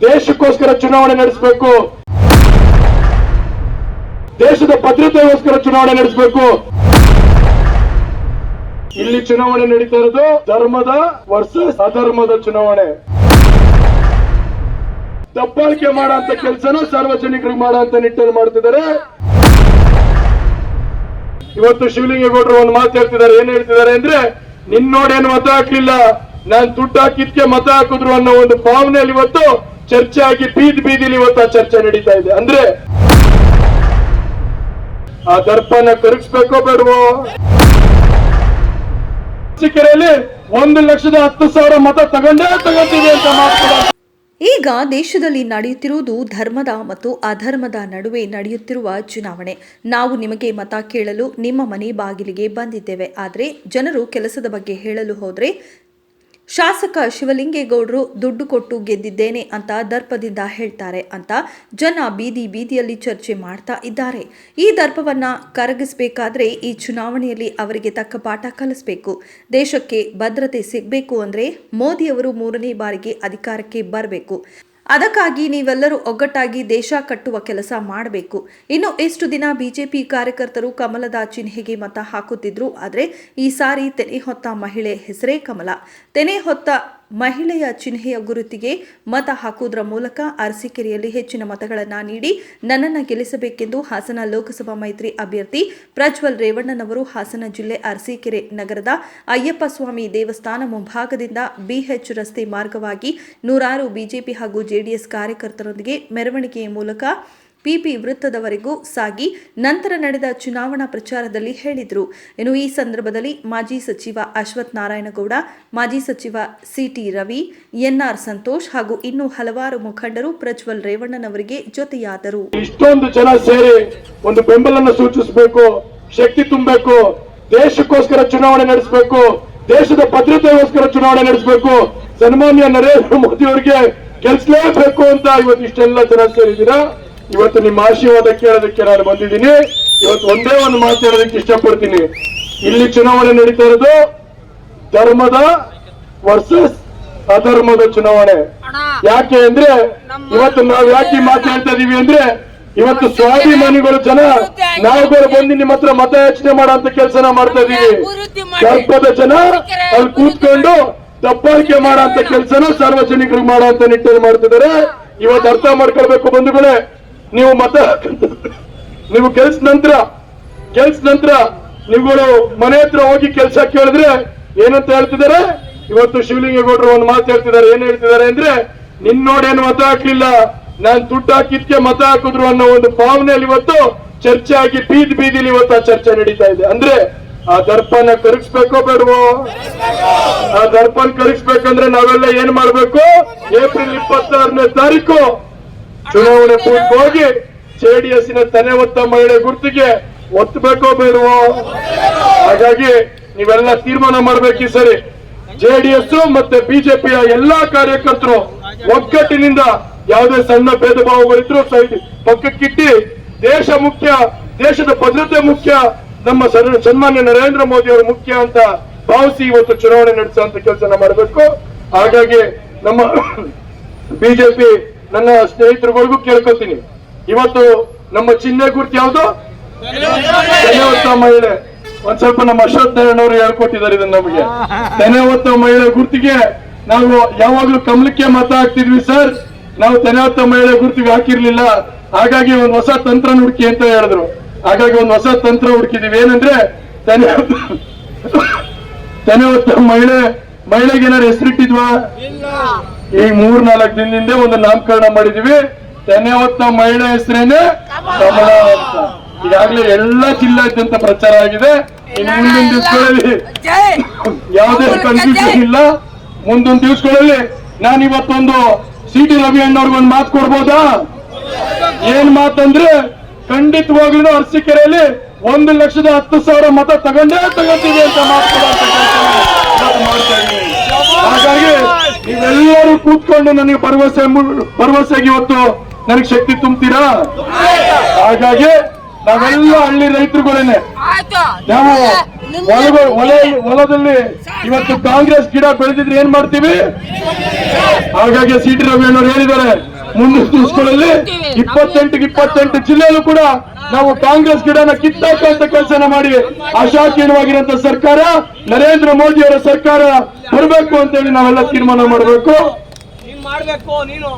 ದೇಶಕ್ಕೋಸ್ಕರ ಚುನಾವಣೆ ನಡೆಸಬೇಕು, ದೇಶದ ಭದ್ರತೆಗೋಸ್ಕರ ಚುನಾವಣೆ ನಡೆಸಬೇಕು. ಇಲ್ಲಿ ಚುನಾವಣೆ ನಡೀತಾ ಇರೋದು ಧರ್ಮದ ವರ್ಸಸ್ ಅಧರ್ಮದ ಚುನಾವಣೆ. ದಬ್ಬಾಳಿಕೆ ಮಾಡಂತ ಕೆಲಸನ ಸಾರ್ವಜನಿಕರಿಗೆ ಮಾಡಂತ ನಿಟ್ಟಲ್ಲಿ ಮಾಡ್ತಿದ್ದಾರೆ. ಇವತ್ತು ಶಿವಲಿಂಗೇಗೌಡರು ಒಂದು ಮಾತು ಹೇಳ್ತಿದ್ದಾರೆ. ಏನ್ ಹೇಳ್ತಿದ್ದಾರೆ ಅಂದ್ರೆ, ನಿನ್ನೋಡೇನು ಮತ ಹಾಕ್ಲಿಲ್ಲ, ನಾನ್ ದುಡ್ಡು ಹಾಕಿದ್ಕೆ ಮತ ಹಾಕಿದ್ರು ಅನ್ನೋ ಒಂದು ಭಾವನೆಯಲ್ಲಿ ಇವತ್ತು ಚರ್ಚೆ ಆಗಿ ಬೀದಿಲಿ ಇವತ್ತು ಆ ಚರ್ಚೆ ನಡೀತಾ ಇದೆ. ಅಂದ್ರೆ ಆ ದರ್ಪನ ಕರಗಿಸ್ಬೇಕೋ ಬೇಡವೋ? ಸಿಕ್ಕಿರಲ್ಲಿ 1,10,000 ಮತ ತಗೊಂತೀವಿ ಅಂತ ಮಾತಾಡ. ಈಗ ದೇಶದಲ್ಲಿ ನಡೆಯುತ್ತಿರುವುದು ಧರ್ಮದ ಮತ್ತು ಅಧರ್ಮದ ನಡುವೆ ನಡೆಯುತ್ತಿರುವ ಚುನಾವಣೆ. ನಾವು ನಿಮಗೆ ಮತ ಕೇಳಲು ನಿಮ್ಮ ಮನೆ ಬಾಗಿಲಿಗೆ ಬಂದಿದ್ದೇವೆ. ಆದರೆ ಜನರು ಕೆಲಸದ ಬಗ್ಗೆ ಹೇಳಲು ಹೋದರೆ ಶಾಸಕ ಶಿವಲಿಂಗೇಗೌಡರು ದುಡ್ಡು ಕೊಟ್ಟು ಗೆದ್ದಿದ್ದೇನೆ ಅಂತ ದರ್ಪದಿಂದ ಹೇಳ್ತಾರೆ ಅಂತ ಜನ ಬೀದಿಯಲ್ಲಿ ಚರ್ಚೆ ಮಾಡ್ತಾ ಇದ್ದಾರೆ. ಈ ದರ್ಪವನ್ನ ಕರಗಿಸಬೇಕಾದ್ರೆ ಈ ಚುನಾವಣೆಯಲ್ಲಿ ಅವರಿಗೆ ತಕ್ಕ ಪಾಠ ಕಲಿಸಬೇಕು. ದೇಶಕ್ಕೆ ಭದ್ರತೆ ಸಿಗಬೇಕು ಅಂದ್ರೆ ಮೋದಿಯವರು 3ನೇ ಬಾರಿಗೆ ಅಧಿಕಾರಕ್ಕೆ ಬರಬೇಕು. ಅದಕ್ಕಾಗಿ ನೀವೆಲ್ಲರೂ ಒಗ್ಗಟ್ಟಾಗಿ ದೇಶ ಕಟ್ಟುವ ಕೆಲಸ ಮಾಡಬೇಕು. ಇನ್ನು ಎಷ್ಟು ದಿನ ಬಿಜೆಪಿ ಕಾರ್ಯಕರ್ತರು ಕಮಲದ ಚಿಹ್ನೆಗೆ ಮತ ಹಾಕುತ್ತಿದ್ರು. ಆದರೆ ಈ ಸಾರಿ ತೆನೆ ಹೊತ್ತ ಮಹಿಳೆ ಹೆಸರೇ ಕಮಲ. ತೆನೆ ಹೊತ್ತ ಮಹಿಳೆಯ ಚಿಹ್ನೆಯ ಗುರುತಿಗೆ ಮತ ಹಾಕುವುದರ ಮೂಲಕ ಅರಸೀಕೆರೆಯಲ್ಲಿ ಹೆಚ್ಚಿನ ಮತಗಳನ್ನು ನೀಡಿ ನನ್ನನ್ನು ಗೆಲ್ಲಿಸಬೇಕೆಂದು ಹಾಸನ ಲೋಕಸಭಾ ಮೈತ್ರಿ ಅಭ್ಯರ್ಥಿ ಪ್ರಜ್ವಲ್ ರೇವಣ್ಣನವರು ಹಾಸನ ಜಿಲ್ಲೆ ಅರಸೀಕೆರೆ ನಗರದ ಅಯ್ಯಪ್ಪ ಸ್ವಾಮಿ ದೇವಸ್ಥಾನ ಮುಂಭಾಗದಿಂದ ಬಿಎಚ್ ರಸ್ತೆ ಮಾರ್ಗವಾಗಿ ನೂರಾರು ಬಿಜೆಪಿ ಹಾಗೂ ಜೆಡಿಎಸ್ ಕಾರ್ಯಕರ್ತರೊಂದಿಗೆ ಮೆರವಣಿಗೆಯ ಮೂಲಕ ಪಿಪಿ ವೃತ್ತದವರೆಗೂ ಸಾಗಿ ನಂತರ ನಡೆದ ಚುನಾವಣಾ ಪ್ರಚಾರದಲ್ಲಿ ಹೇಳಿದರು. ಇನ್ನು ಈ ಸಂದರ್ಭದಲ್ಲಿ ಮಾಜಿ ಸಚಿವ ಅಶ್ವಥ್ ನಾರಾಯಣಗೌಡ, ಮಾಜಿ ಸಚಿವ ಸಿಟಿ ರವಿ, ಎನ್ಆರ್ ಸಂತೋಷ್ ಹಾಗೂ ಇನ್ನೂ ಹಲವಾರು ಮುಖಂಡರು ಪ್ರಜ್ವಲ್ ರೇವಣ್ಣನವರಿಗೆ ಜೊತೆಯಾದರು. ಇಷ್ಟೊಂದು ಜನ ಸೇರಿ ಒಂದು ಬೆಂಬಲವನ್ನು ಸೂಚಿಸಬೇಕು, ಶಕ್ತಿ ತುಂಬಬೇಕು, ದೇಶಕ್ಕೋಸ್ಕರ ಚುನಾವಣೆ ನಡೆಸಬೇಕು, ದೇಶದ ಭದ್ರತೆಗೋಸ್ಕರ ಚುನಾವಣೆ ನಡೆಸಬೇಕು, ಸನ್ಮಾನ್ಯ ನರೇಂದ್ರ ಮೋದಿ ಅವರಿಗೆ ಗೆಲ್ಲಿಸಲೇಬೇಕು ಅಂತ ಇವತ್ತು ಇಷ್ಟೆಲ್ಲ ಜನ ಸೇರಿದ್ದೀರಾ. ಇವತ್ತು ನಿಮ್ಮ ಆಶೀರ್ವಾದ ಕೇಳೋದಕ್ಕೆ ನಾನು ಬಂದಿದ್ದೀನಿ. ಇವತ್ತು ಒಂದೇ ಒಂದು ಮಾತಾಡೋದಕ್ಕೆ ಇಷ್ಟಪಡ್ತೀನಿ. ಇಲ್ಲಿ ಚುನಾವಣೆ ನಡೀತಾ ಇರೋದು ಧರ್ಮದ ವರ್ಸಸ್ ಅಧರ್ಮದ ಚುನಾವಣೆ. ಯಾಕೆ ಅಂದ್ರೆ ಇವತ್ತು ನಾವು ಯಾಕೆ ಮಾತಾಡ್ತಾ ಇದೀವಿ ಅಂದ್ರೆ, ಇವತ್ತು ಸ್ವಾಭಿಮಾನಿಗಳು ಜನ ನಾವುಗಳು ಬಂದು ನಿಮ್ಮ ಹತ್ರ ಮತ ಯಾಚನೆ ಮಾಡೋ ಕೆಲಸನ ಮಾಡ್ತಾ ಇದೀವಿ. ದರ್ಪದ ಜನ ಅಲ್ಲಿ ಕೂತ್ಕೊಂಡು ದಬ್ಬಾಳಿಕೆ ಮಾಡೋ ಕೆಲಸನ ಸಾರ್ವಜನಿಕರಿಗೆ ಮಾಡೋ ನಿಟ್ಟಲ್ಲಿ ಮಾಡ್ತಿದ್ದಾರೆ. ಇವತ್ತು ಅರ್ಥ ಮಾಡ್ಕೊಳ್ಬೇಕು ಬಂಧುಗಳೇ, ನೀವು ಮತ ನೀವು ಗೆಲ್ಸ್ ನಂತರ ನೀವುಗಳು ಮನೆ ಹತ್ರ ಹೋಗಿ ಕೆಲಸ ಕೇಳಿದ್ರೆ ಏನಂತ ಹೇಳ್ತಿದ್ದಾರೆ. ಇವತ್ತು ಶಿವಲಿಂಗೇಗೌಡರು ಒಂದು ಮಾತು ಹೇಳ್ತಿದ್ದಾರೆ. ಏನ್ ಹೇಳ್ತಿದ್ದಾರೆ ಅಂದ್ರೆ, ನಿನ್ನೋಡೇನು ಮತ ಹಾಕ್ಲಿಲ್ಲ, ನಾನ್ ದುಡ್ಡು ಹಾಕಿದ್ಕೆ ಮತ ಹಾಕಿದ್ರು ಅನ್ನೋ ಒಂದು ಭಾವನೆಯಲ್ಲಿ ಇವತ್ತು ಚರ್ಚೆ ಆಗಿ ಬೀದಿಲಿ ಇವತ್ತು ಆ ಚರ್ಚೆ ನಡೀತಾ ಇದೆ. ಅಂದ್ರೆ ಆ ದರ್ಪನ ಕರಗಿಸ್ಬೇಕೋ ಬೇಡವೋ? ಆ ದರ್ಪನ ಕರಗಿಸ್ಬೇಕಂದ್ರೆ ನಾವೆಲ್ಲ ಏನ್ ಮಾಡ್ಬೇಕು? ಏಪ್ರಿಲ್ 26ನೇ ತಾರೀಕು ಚುನಾವಣೆ ಪೂರ್ತಿ ಹೋಗಿ ಜೆಡಿಎಸ್ನ ತೆನೆ ಹೊತ್ತ ಮಹಿಳೆ ಗುರುತಿಗೆ ಒತ್ತಬೇಕೋ ಬೇಡವೋ? ಹಾಗಾಗಿ ನೀವೆಲ್ಲ ತೀರ್ಮಾನ ಮಾಡ್ಬೇಕು. ಈ ಸರಿ ಜೆಡಿಎಸ್ ಮತ್ತೆ ಬಿಜೆಪಿಯ ಎಲ್ಲಾ ಕಾರ್ಯಕರ್ತರು ಒಗ್ಗಟ್ಟಿನಿಂದ ಯಾವುದೇ ಸಣ್ಣ ಭೇದ ಭಾವಗಳಿದ್ರು ಸೈಡ್ ಪಕ್ಕಕ್ಕಿಟ್ಟಿ ದೇಶ ಮುಖ್ಯ, ದೇಶದ ಭದ್ರತೆ ಮುಖ್ಯ, ನಮ್ಮ ಸನ್ಮಾನ್ಯ ನರೇಂದ್ರ ಮೋದಿ ಅವರು ಮುಖ್ಯ ಅಂತ ಭಾವಿಸಿ ಇವತ್ತು ಚುನಾವಣೆ ನಡೆಸುವಂತ ಕೆಲಸನ ಮಾಡಬೇಕು. ಹಾಗಾಗಿ ನಮ್ಮ ಬಿಜೆಪಿ ನನ್ನ ಸ್ನೇಹಿತರುಗಳಿಗೂ ಕೇಳ್ಕೊತೀನಿ, ಇವತ್ತು ನಮ್ಮ ಚಿಹ್ನೆ ಗುರುತು ಯಾವುದು? ತೆನೆ ಹೊತ್ತ ಮಹಿಳೆ. ಒಂದ್ ಸ್ವಲ್ಪ ನಮ್ಮ ಅಶ್ವಥ್ ನಾರಾಯಣವರು ಹೇಳ್ಕೊಟ್ಟಿದ್ದಾರೆ ಇದನ್ನ ನಮಗೆ. ತೆನೆ ಹೊತ್ತ ಮಹಿಳೆ ಗುರುತಿಗೆ ನಾವು ಯಾವಾಗ್ಲೂ ಕಮಲಕ್ಕೆ ಮತ ಹಾಕ್ತಿದ್ವಿ ಸರ್, ನಾವು ತೆನೆ ಹೊತ್ತ ಮಹಿಳೆ ಗುರುತಿಗೆ ಹಾಕಿರ್ಲಿಲ್ಲ. ಹಾಗಾಗಿ ಒಂದು ಹೊಸ ತಂತ್ರ ಹುಡುಕಿ ಅಂತ ಹೇಳಿದ್ರು. ಹಾಗಾಗಿ ಒಂದು ಹೊಸ ತಂತ್ರ ಹುಡುಕಿದೀವಿ. ಏನಂದ್ರೆ ತೆನೆ ಹೊತ್ತ ಮಹಿಳೆಗೆ ಏನಾರು ಹೆಸರಿಟ್ಟಿದ್ವಾ? ಈಗ 3-4 ದಿನದಿಂದ ಒಂದು ನಾಮಕರಣ ಮಾಡಿದೀವಿ. ತೆನೆ ಹೊತ್ತ ಮಹಿಳೆ ಹೆಸರೇನೆ ಕಮಲ ಅಂತ. ಈಗಾಗಲೇ ಎಲ್ಲಾ ಜಿಲ್ಲಾದ್ಯಂತ ಪ್ರಚಾರ ಆಗಿದೆ. ಇನ್ನು ಮುಂದಿನ ದಿವಸಗಳಲ್ಲಿ ಯಾವುದೇ ಕನ್ಫ್ಯೂಷನ್ ಇಲ್ಲ. ಮುಂದಿನ ದಿವಸಗಳಲ್ಲಿ ನಾನು ಇವತ್ತೊಂದು ಸಿಟಿ ರವಿ ಅಣ್ಣವ್ರಿಗೊಂದು ಮಾತು ಕೊಡ್ಬೋದಾ? ಏನ್ ಮಾತಂದ್ರೆ, ಖಂಡಿತವಾಗ್ಲೂ ಅರಸೀಕೆರೆಯಲ್ಲಿ 1,10,000 ಮತ ತಗೊಂತೀವಿ ಅಂತ ಮಾಡ್ತಾ ಇದ್ದೀವಿ. ಹಾಗಾಗಿ ನೀವೆಲ್ಲರೂ ಕೂತ್ಕೊಂಡು ನನಗೆ ಭರವಸೆಗೆ ಇವತ್ತು ನನಗೆ ಶಕ್ತಿ ತುಂಬ್ತೀರಾ? ಹಾಗಾಗಿ ನಾವೆಲ್ಲ ಹಳ್ಳಿ ರೈತರುಗಳೇನೆ, ನಾವು ಹೊಲದಲ್ಲಿ ಇವತ್ತು ಕಾಂಗ್ರೆಸ್ ಗಿಡ ಬೆಳೆದಿದ್ರೆ ಏನ್ ಮಾಡ್ತೀವಿ? ಹಾಗಾಗಿ ಸಿಟಿ ರವಿ ಅಣ್ಣವ್ರು ಹೇಳಿದ್ದಾರೆ, ಮುಂದೆ ತಿಳಿಸ್ಕೊಳ್ಳಲಿ. 28 ಜಿಲ್ಲೆಯಲ್ಲೂ ಕೂಡ ನಾವು ಕಾಂಗ್ರೆಸ್ ಗಿಡನ ಕಿತ್ತಾಕುವಂತ ಕೆಲಸನ ಮಾಡಿ ಆಶಾಕೀನವಾಗಿರುವಂತ ಸರ್ಕಾರ ನರೇಂದ್ರ ಮೋದಿ ಅವರ ಸರ್ಕಾರ ಬರಬೇಕು ಅಂತ ಹೇಳಿ ನಾವೆಲ್ಲ ತೀರ್ಮಾನ ಮಾಡಬೇಕು. ನೀನ್ ಮಾಡ್ಬೇಕು, ನೀನು